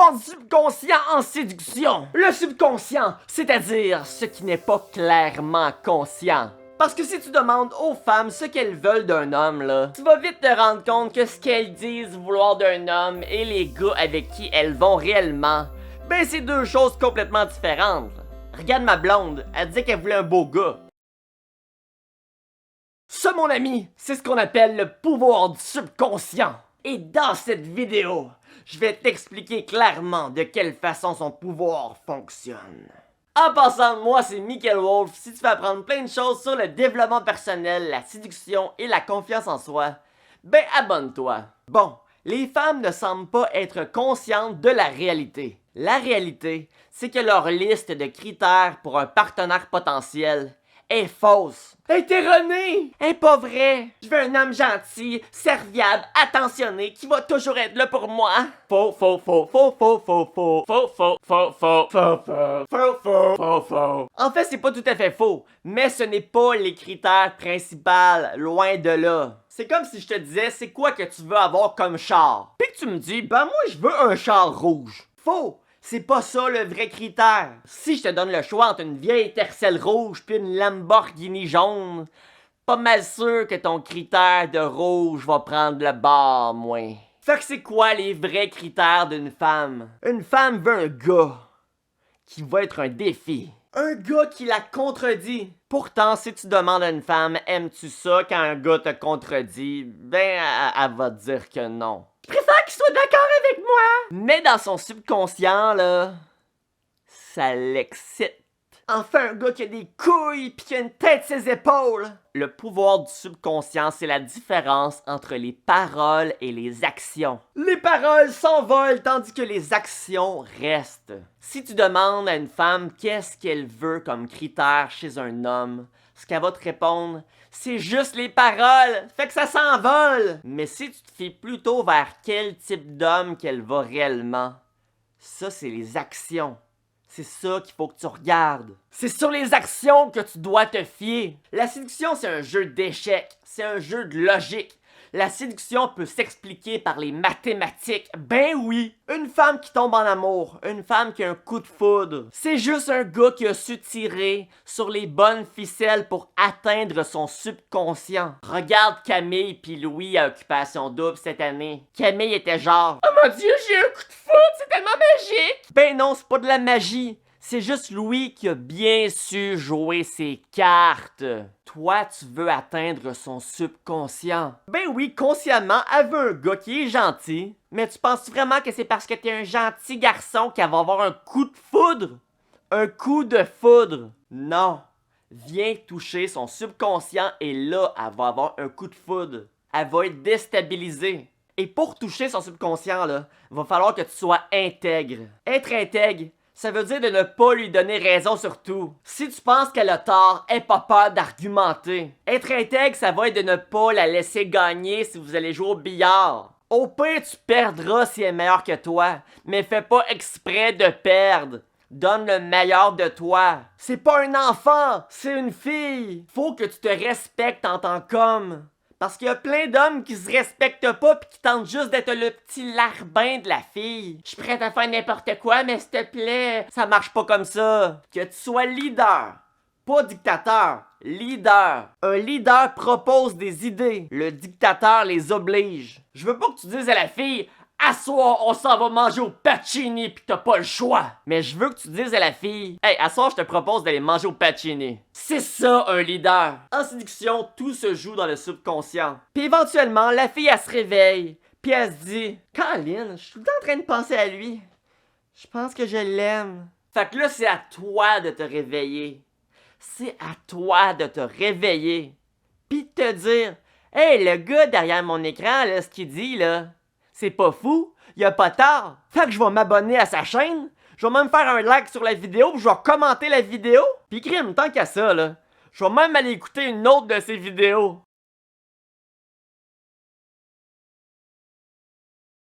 pouvoir du subconscient en séduction. Le subconscient, c'est-à-dire ce qui n'est pas clairement conscient. Parce que si tu demandes aux femmes ce qu'elles veulent d'un homme, là, tu vas vite te rendre compte que ce qu'elles disent vouloir d'un homme et les gars avec qui elles vont réellement, ben c'est deux choses complètement différentes. Regarde ma blonde, elle disait qu'elle voulait un beau gars. Ça, mon ami, c'est ce qu'on appelle le pouvoir du subconscient. Et dans cette vidéo, je vais t'expliquer clairement de quelle façon son pouvoir fonctionne. En passant, moi c'est Michael Wolf. Si tu veux apprendre plein de choses sur le développement personnel, la séduction et la confiance en soi, ben abonne-toi. Bon, les femmes ne semblent pas être conscientes de la réalité. La réalité, c'est que leur liste de critères pour un partenaire potentiel est fausse. Est erronée! Est pas vrai! Je veux un homme gentil, serviable, attentionné, qui va toujours être là pour moi. Faux. En fait, c'est pas tout à fait faux, mais ce n'est pas les critères principaux, loin de là. C'est comme si je te disais, c'est quoi que tu veux avoir comme char? Puis que tu me dis, ben moi je veux un char rouge. Faux! C'est pas ça le vrai critère. Si je te donne le choix entre une vieille Tercel rouge puis une Lamborghini jaune, pas mal sûr que ton critère de rouge va prendre le bord, moins. Fait que c'est quoi les vrais critères d'une femme? Une femme veut un gars qui va être un défi. Un gars qui la contredit. Pourtant, si tu demandes à une femme, aimes-tu ça quand un gars te contredit, ben, elle va te dire que non. Je préfère qu'il soit d'accord avec moi. Mais dans son subconscient, là, ça l'excite. Enfin, un gars qui a des couilles pis qui a une tête sur ses épaules. Le pouvoir du subconscient, c'est la différence entre les paroles et les actions. Les paroles s'envolent tandis que les actions restent. Si tu demandes à une femme qu'est-ce qu'elle veut comme critère chez un homme, ce qu'elle va te répondre, c'est juste les paroles, fait que ça s'envole. Mais si tu te fies plutôt vers quel type d'homme qu'elle va réellement, ça c'est les actions. C'est ça qu'il faut que tu regardes. C'est sur les actions que tu dois te fier. La séduction, c'est un jeu d'échecs. C'est un jeu de logique. La séduction peut s'expliquer par les mathématiques. Ben oui! Une femme qui tombe en amour, une femme qui a un coup de foudre, c'est juste un gars qui a su tirer sur les bonnes ficelles pour atteindre son subconscient. Regarde Camille puis Louis à Occupation Double cette année. Camille était genre « Oh mon Dieu, j'ai un coup de foudre, c'est tellement magique! » Ben non, c'est pas de la magie. C'est juste Louis qui a bien su jouer ses cartes. Toi, tu veux atteindre son subconscient. Ben oui, consciemment, elle veut un gars qui est gentil. Mais tu penses vraiment que c'est parce que t'es un gentil garçon qu'elle va avoir un coup de foudre? Un coup de foudre? Non. Viens toucher son subconscient et là, elle va avoir un coup de foudre. Elle va être déstabilisée. Et pour toucher son subconscient, là, il va falloir que tu sois intègre. Être intègre, ça veut dire de ne pas lui donner raison sur tout. Si tu penses qu'elle a tort, aie pas peur d'argumenter. Être intègre, ça va être de ne pas la laisser gagner si vous allez jouer au billard. Au pire, tu perdras si elle est meilleure que toi, mais fais pas exprès de perdre. Donne le meilleur de toi. C'est pas un enfant, c'est une fille. Faut que tu te respectes en tant qu'homme. Parce qu'il y a plein d'hommes qui se respectent pas pis qui tentent juste d'être le petit larbin de la fille. Je suis prête à faire n'importe quoi, mais s'il te plaît, ça marche pas comme ça. Que tu sois leader, pas dictateur, leader. Un leader propose des idées, le dictateur les oblige. Je veux pas que tu dises à la fille « À soir, on s'en va manger au Pacini pis t'as pas le choix. » Mais je veux que tu dises à la fille « Hey, à soir, je te propose d'aller manger au Pacini. » C'est ça, un leader. En séduction, tout se joue dans le subconscient. Puis éventuellement, la fille, elle se réveille. Puis elle se dit « Caroline, je suis tout le temps en train de penser à lui. Je pense que je l'aime. » Fait que là, c'est à toi de te réveiller. C'est à toi de te réveiller. Puis de te dire « Hey, le gars derrière mon écran, là, ce qu'il dit, là... C'est pas fou, y a pas tard. Fait que je vais m'abonner à sa chaîne, je vais même faire un like sur la vidéo, puis je vais commenter la vidéo. Puis crime, tant qu'à ça, là, je vais même aller écouter une autre de ses vidéos.